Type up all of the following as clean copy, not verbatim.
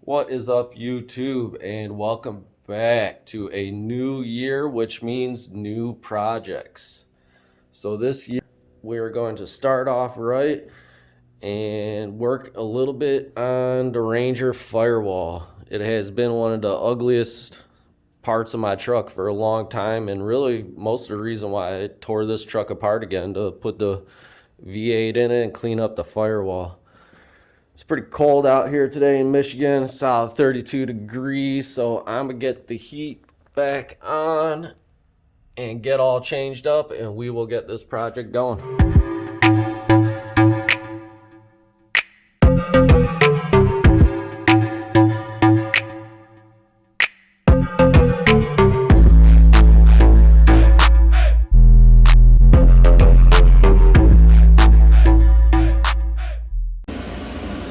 What is up, YouTube, and welcome back to a new year, which means new projects. So this year we're going to start off right and work a little bit on the Ranger Firewall. It has been one of the ugliest parts of my truck for a long time, and really most of the reason why I tore this truck apart again, to put the V8 in it and clean up the firewall. It's pretty cold out here today in Michigan. It's solid 32 degrees, so I'm gonna get the heat back on and get all changed up, and we will get this project going.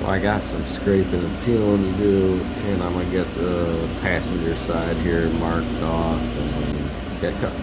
I got some scraping and peeling to do, and I'm gonna get the passenger side here marked off and get cut.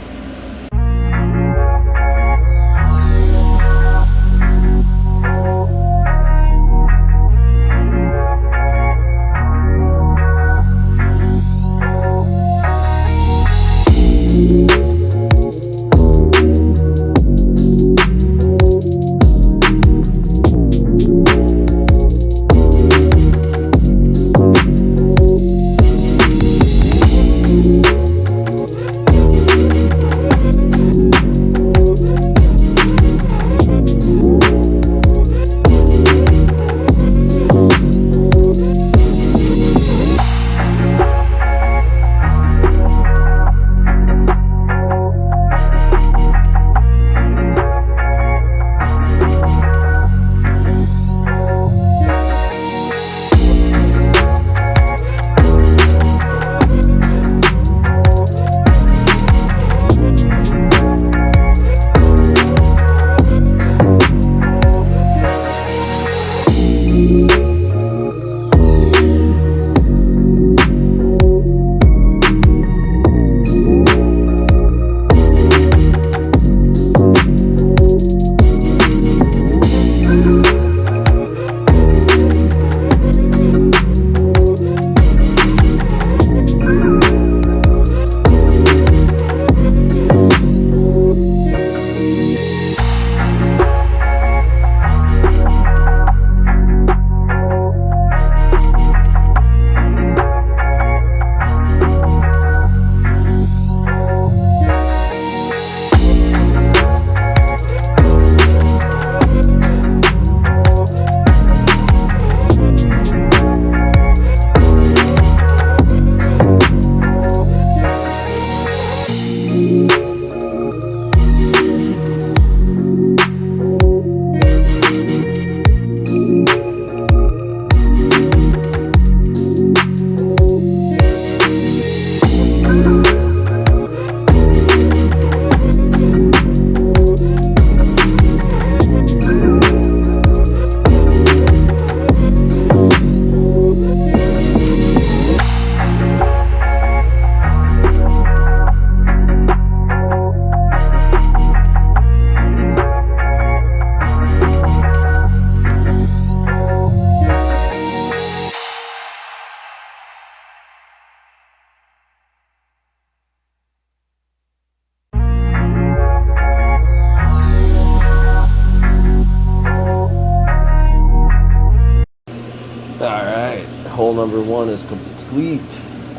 Alright, hole number one is complete.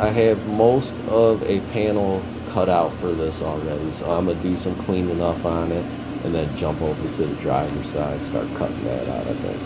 I have most of a panel cut out for this already, so I'm going to do some cleaning up on it and then jump over to the driver's side, start cutting that out, I think.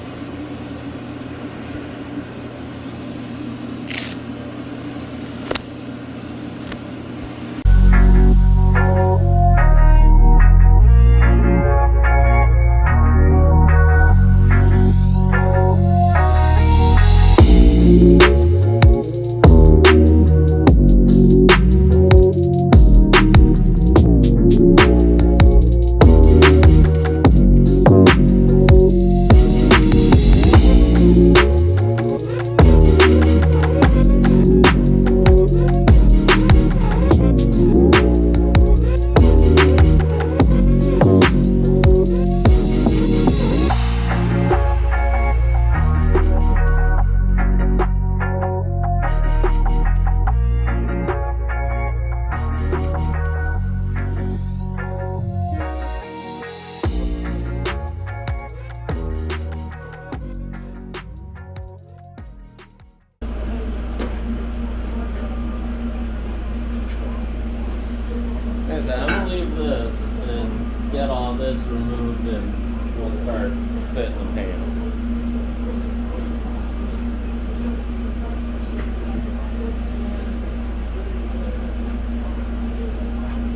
this removed and we'll start fitting the panels.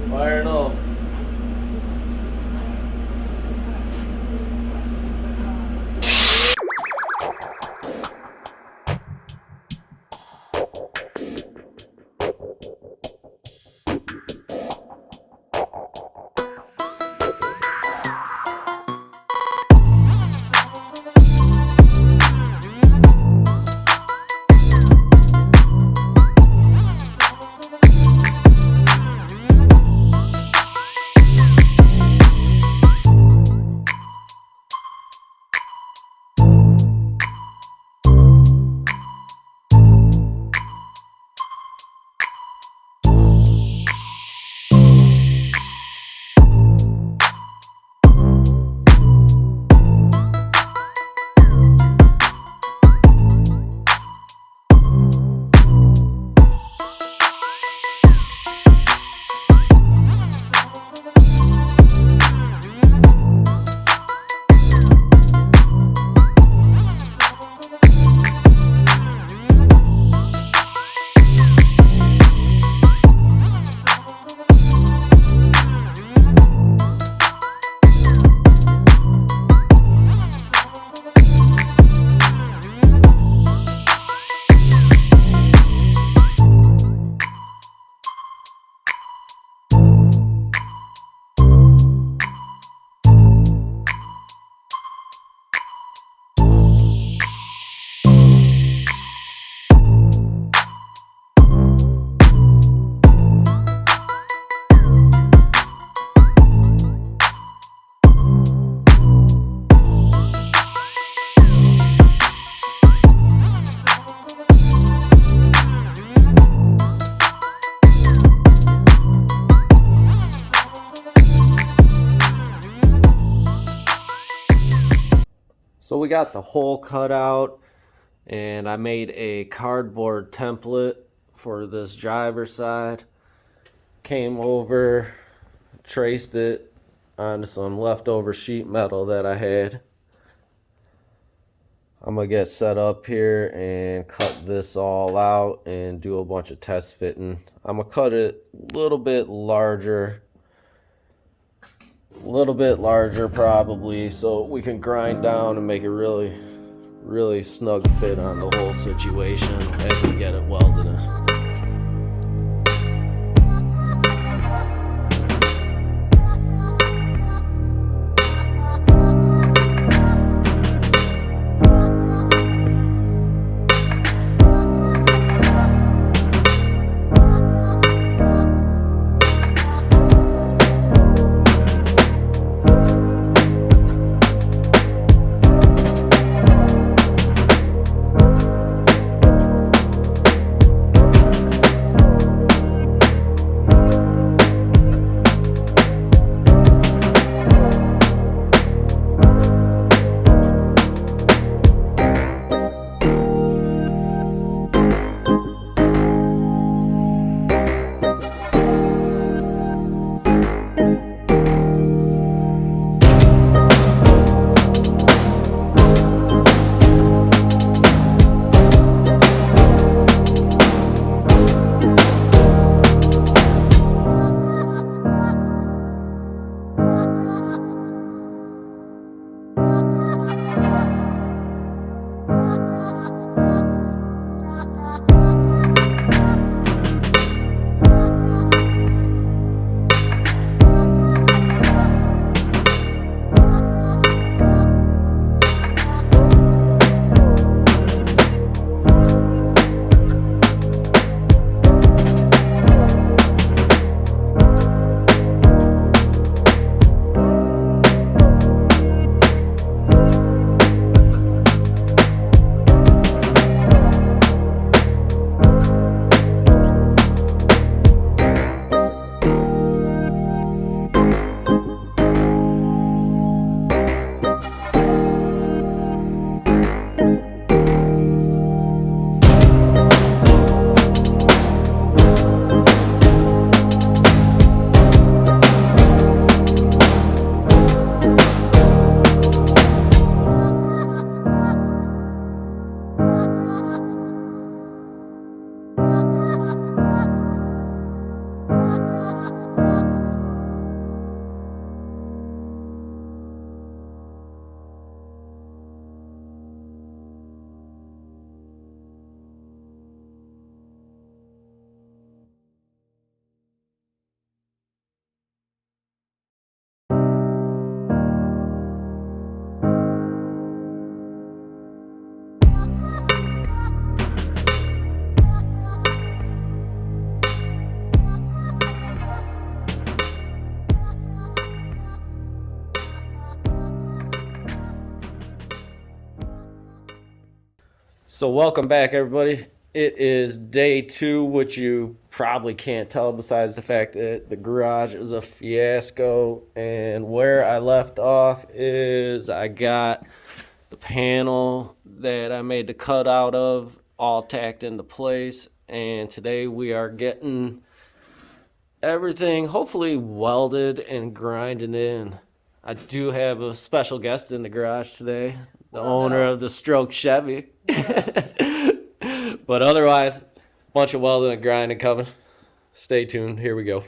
Fire it up. So we got the hole cut out, and I made a cardboard template for this driver side. Came over, traced it onto some leftover sheet metal that I had. I'm gonna get set up here and cut this all out and do a bunch of test fitting. I'm gonna cut it a little bit larger probably, so we can grind down and make it really snug fit on the whole situation as we get it welded in. So welcome back, everybody. It is day 2, which you probably can't tell besides the fact that the garage is a fiasco. And where I left off is I got the panel that I made the cut out of all tacked into place. And today we are getting everything hopefully welded and grinded in. I do have a special guest in the garage today, the owner of the Stroke Chevy. But otherwise, a bunch of welding and grinding coming. Stay tuned. Here we go.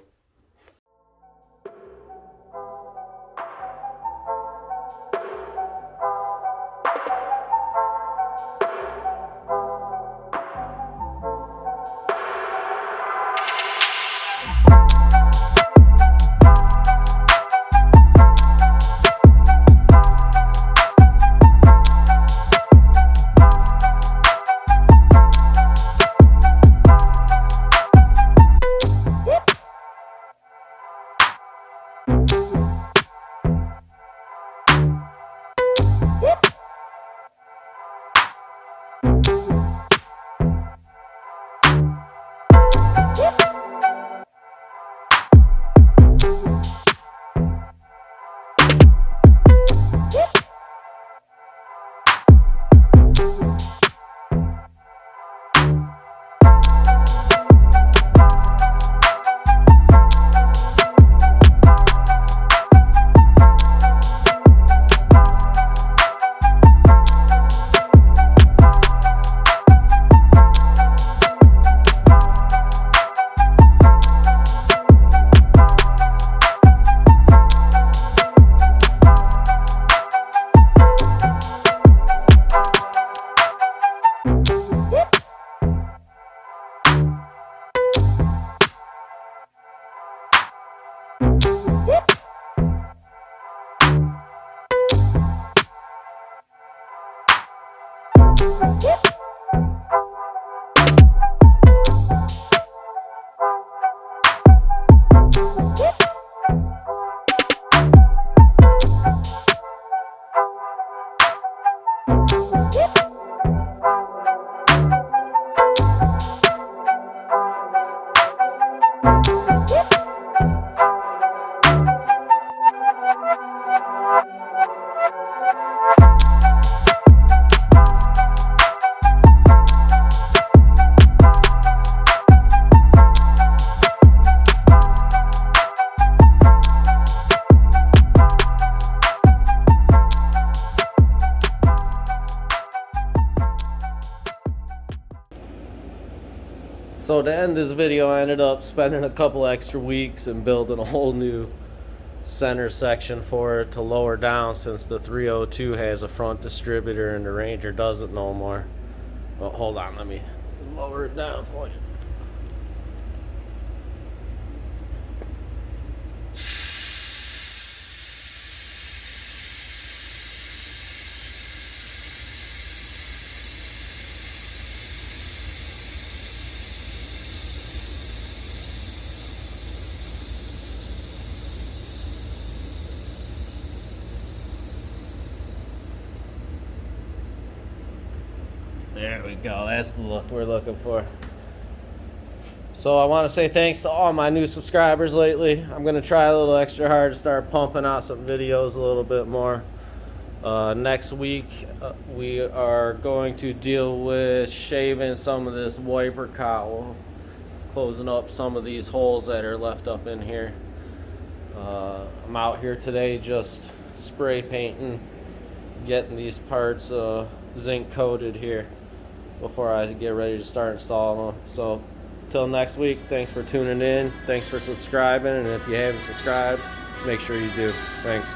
So to end this video, I ended up spending a couple extra weeks and building a whole new center section for it to lower down, since the 302 has a front distributor and the Ranger doesn't no more. But hold on, let me lower it down for you. There we go. That's the look we're looking for. So I want to say thanks to all my new subscribers lately. I'm going to try a little extra hard to start pumping out some videos a little bit more. Next week, we are going to deal with shaving some of this wiper cowl, closing up some of these holes that are left up in here. I'm out here today just spray painting, getting these parts zinc coated here before I get ready to start installing them. So until next week, thanks for tuning in, thanks for subscribing, and if you haven't subscribed, make sure you do. Thanks.